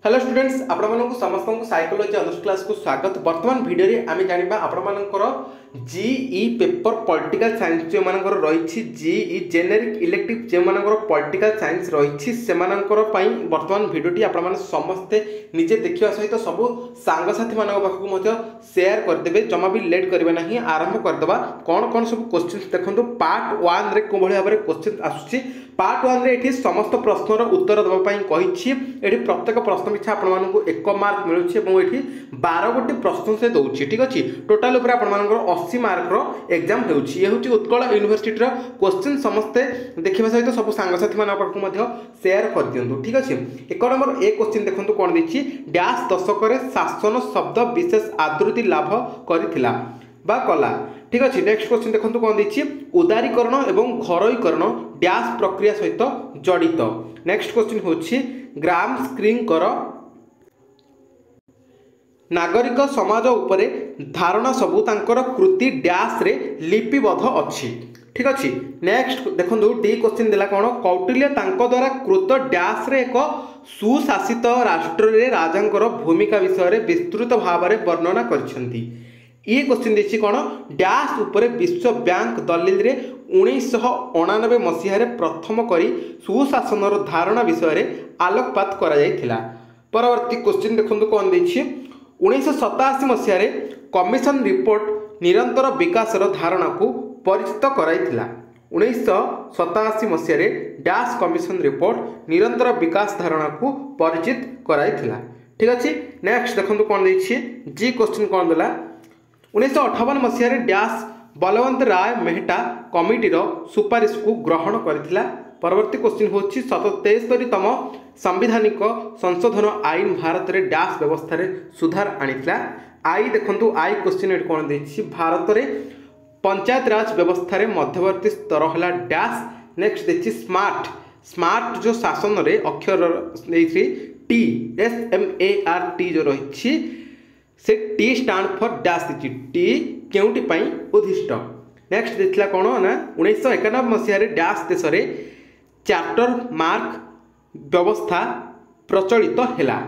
Hello students आपको समस्त को साइकोलॉजी अनर्स क्लास को स्वागत। वर्तमान वीडियो रे आमे जानिबा आपनकर जीई पेपर पॉलिटिकल साइंस जो मानकर रही जीई जेनेरिक इलेक्टिव जो मानकर पॉलिटिकल साइंस रही से वर्तमान वीडियोटी आपण समस्ते निजे देखा सहित सब सांगसाथी मान पाखक शेयर करदे। जमा भी लेट करेंगे ना, आरंभ करदे। कौन कौन सब क्वेश्चन देखो पार्ट 1 रे को भाव में क्वेश्चन आसुची। पार्ट 1 रे एठी समस्त प्रश्नर उत्तर देवाई कही। प्रत्येक प्रश्न पिछा आपको 1 मार्क मिलूँ और ये 12 गोटी प्रश्न से दौर। ठीक अच्छे टोटाल उपर आप 80 मार्कर एग्जाम हो उत्कल यूनिवर्सिटी क्वेश्चन समस्ते देखा सहित सब सांगसाथी मान शेयर कर दिंतु। ठीक अच्छे 1 नंबर ए क्वेश्चन देखो कौन देखिए डैश दशक शासन शब्द विशेष आदृति लाभ करिथिला बा कला। ठीक अच्छे नेक्स्ट क्वेश्चन देखो कौन देखिए उदारीकरण एवं घरोईकरण डैश प्रक्रिया सहित जड़ित। नेक्स्ट क्वेश्चन होछि ग्राम स्क्रींकर नागरिक समाज उपरे धारणा सबू तांकर कृति डैश रे लिपिबद्ध अच्छी। ठीक अच्छे नेक्स्ट देखो डी क्वेश्चन देला कौन कौटिल्य तांको द्वारा कृत डैश रे एक सुशासित राष्ट्र रे राजांकर भूमिका विषय विस्तृत भाव में वर्णना करछंती। ये क्वेश्चन देखिए कौन डैश उपरे विश्व बैंक दलिल रे 1999 मसीह प्रथम करी सुशासन धारणा विषय आलोकपात करा जायथिला। परवर्ती क्वेश्चन देखो कौन देखिए 1987 मसीह कमिशन रिपोर्ट निरंतर विकास धारणा को परिचित कराइथिला। 1987 मसीह डैश कमिशन रिपोर्ट निरंतर विकास धारणा को परिचित कराइथिला। ठीक अच्छे नेक्स्ट देखो कौन देखिए जी क्वेश्चन कौन देला 1958 मसीह डैश बलवंत राय मेहटा कमिटीर सुपारिश को ग्रहण करथिला। परवर्ती क्वेश्चन होछि 77तम संवैधानिक संशोधन आईन भारत रे डैश व्यवस्था रे सुधार आनिथिला। आई देखंतु आई क्वेश्चन एट कोन देछि भारत रे पंचायत राज व्यवस्था रे मध्यवर्ती स्तर हला डैश। नेक्स्ट देखि स्मार्ट जो शासन रे अक्षर देछि टी SMART जो रहिछि से T stand for dash T केउटी पई उद्दिष्ट। नेक्स्ट देखला कोन ना 1991 मसीह डैश देश रे चार्टर मार्क व्यवस्था प्रचलित हैला।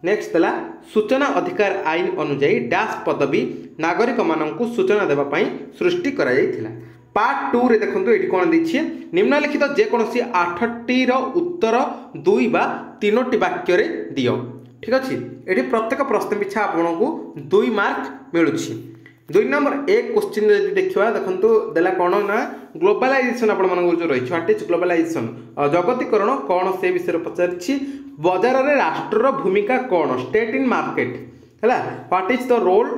नेक्स्ट देला सूचना अधिकार आईन अनुଯାयी डैश पदवी नागरिक माननकु सूचना देबा पई सृष्टि करा जायथिला। पार्ट 2 रे देखंतु एठी कोन दिछि निम्नलिखित जे कोनोसी 8टी रो उत्तर 2 बा 3टी वाक्य रे दियो। ठीक अच्छे ये प्रत्येक प्रश्न पिछा आपको 2 मार्क मिलूँ। 2 नंबर एक क्वेश्चन देखा देखो देला कौन ना ग्लोबलाइजेशन आप जो रही व्हाट इज ग्लोबलाइजेशन जगतीकरण कौन से विषय पचारि बजार रे राष्ट्र भूमिका कौन स्टेट इन मार्केट है what is the role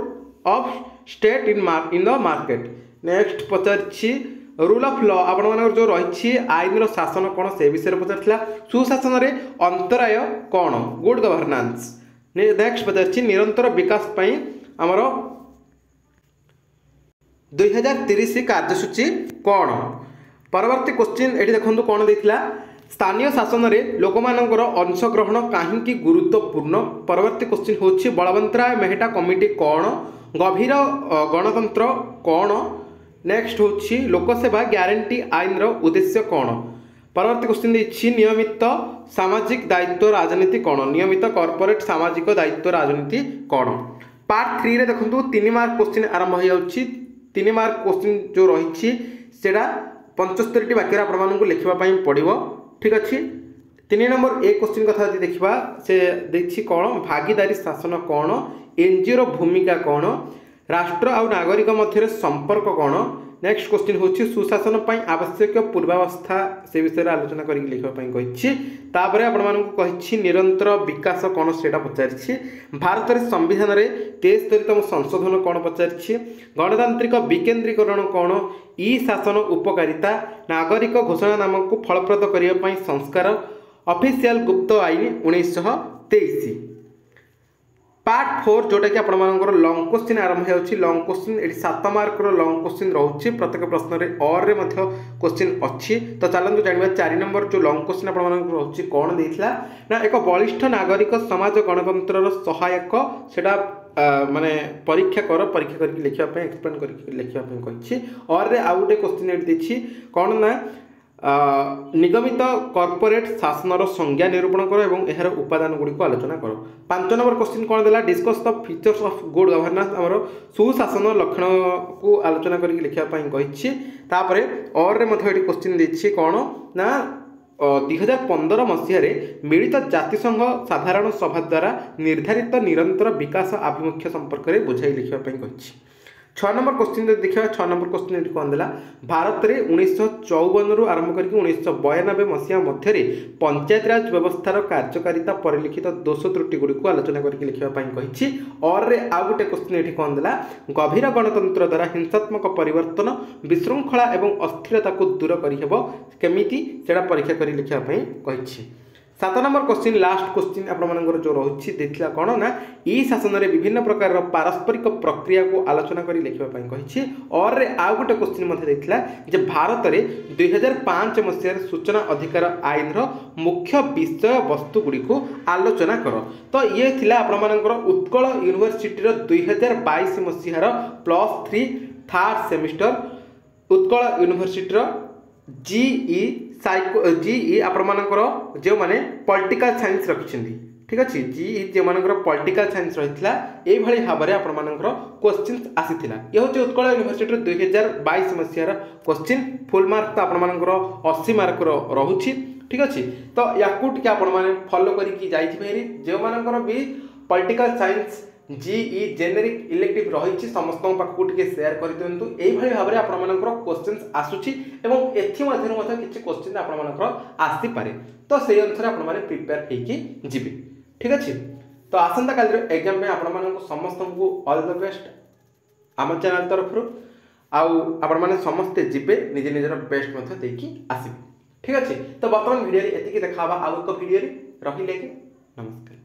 of state in the market. Next पचारि रूल ऑफ लॉ आप जो रही आईन शासन कौन से विषय पचार सुशासन रे अंतराय कौन गुड गवर्नेंस। नेक्स्ट पचार निरंतर विकास पई आमर 2030 कार्यसूची कौन। परवर्ती क्वेश्चन ये देखो कौन देथिला स्थानीय शासन रे लोक मानकर अंशग्रहण कहीं गुरुत्वपूर्ण। परवर्ती क्वेश्चन होछि बलवंत राय मेहटा कमिटी कौन गभीर गणतंत्र कौन। नेक्स्ट होछि लोकसेवा ग्यारंटी आईन रो उद्देश्य कौन। परवर्ती क्वेश्चन देखिए नियमित सामाजिक दायित्व राजनीति कौन नियमित कॉर्पोरेट सामाजिक दायित्व राजनीति कौन। पार्ट 3 रे देखंतु 3 मार्क क्वेश्चन आरंभ हो जाउछि। 3 मार्क क्वेश्चन जो रही सेटा 75टी वाक्य आपको लिखा पड़ो। ठीक अच्छे 3 नंबर ए क्वेश्चन कथा देखा से देखिए कौन भागीदारी शासन कौन एनजीओ भूमिका कौन राष्ट्र आउ नागरिक मध्य संपर्क कौन। नेक्स्ट क्वेश्चन होछि सुशासन पई आवश्यक पूर्वावस्था से विषय आलोचना करके लिखा तापर आपको निरंतर विकास कौन से पचारि भारत रे संविधान रे 73तम संशोधन कौन पचारि गणतांत्रिक विकेंद्रीकरण कौन ई शासन उपकारिता नागरिक घोषणा नाम को फलप्रद करने संस्कार ऑफिशियल गुप्त आईन 1923। पार्ट 4 जोटा कि आपर लंग क्वेश्चन आरंभ हो लंग क्वेश्चन ये 7 मार्क लंग क्वेश्चन रोचे प्रत्येक प्रश्न रे और रे मध्य क्वेश्चन अच्छी। तो चलते जाना 4 नंबर जो लंग क्वेश्चन आप रोचे कौन देता ना एक बलिष्ठ नागरिक समाज गणतंत्र सहायक सेटा माने परीक्षा करके लिखापी एक्सप्लेन करके लिखापी और रे आउ गोटे क्वेश्चन ये कौन ना निगमित कॉर्पोरेट शासन संज्ञा निरूपण कर और यार उपादान गुड़ी को आलोचना कर। 5 नंबर क्वेश्चन कौन देला discuss the features of good governance आमर सुशासन लक्षण को आलोचना करके लिखापी कही। और क्वेश्चन देछि कौन ना 2015 मसीह मिलित जातिसंघ साधारण सभा द्वारा निर्धारित निरंतर विकास आभिमुख्य संपर्क में बुझाई लिखापी कही। 6 नंबर क्वेश्चन देखा 6 नंबर क्वेश्चन कौन देला भारत में 1954 रु आरंभ करके 1992 मसीहा मध्य पंचायत राज व्यवस्थार कार्यकारिता परिलिखित दोष त्रुटि गुड़ी को आलोचना करके लिखापी कही। और आउ गोटे क्वेश्चन ये कौन देला गभीर गणतंत्र द्वारा हिंसात्मक परिवर्तन विशृंखला और अस्थिरता को दूर करहब केमिति सेटा परीक्षा कर लिखापी कही। 7 नंबर क्वेश्चन लास्ट क्वेश्चन आपर जो रही देखा कौन ना ई शासन में विभिन्न प्रकार पारस्परिक प्रक्रिया को आलोचना कर लिखापी कही। और आउ गोटे क्वेश्चन देखा जे भारत में 2005 मसीह सूचना अधिकार आईन मुख्य विषय वस्तु गुड़ी को आलोचना कर। तो ये थिला आपर उत्कल यूनिवर्सिटी 2022 मसीहार +3 third semester Utkal university GE आपर जो मैंने पॉलिटिकल साइंस रखिंट ठीक अच्छे जीई जो मान पॉलिटिकल साइंस रही है भाव में आपर क्वेश्चन आसी ये हूँ उत्कल यूनिवर्सिटी 2022 मसीहार क्वेश्चन फुल मार्क तो आपर 80 मार्क रोचे ठीक अच्छे। तो या फॉलो करके जो मानकर भी political science GE generic elective रही समस्त पाखक शेयर कर दिंतु यही भाव में आपर क्वेश्चन आसूची किसी क्वेश्चन आपर आसीपे। तो से अनुसार आपने प्रिपेयर होगी ठीक अच्छे। तो आसंता काली एग्जाम में आपण समस्त को ऑल द बेस्ट आम चैनल तरफ आपण समस्ते जीवे निजे निजर बेस्ट आसबे ठीक अच्छे। तो बर्तमान वीडियो एति देखा आउ एक वीडियो रही नमस्कार।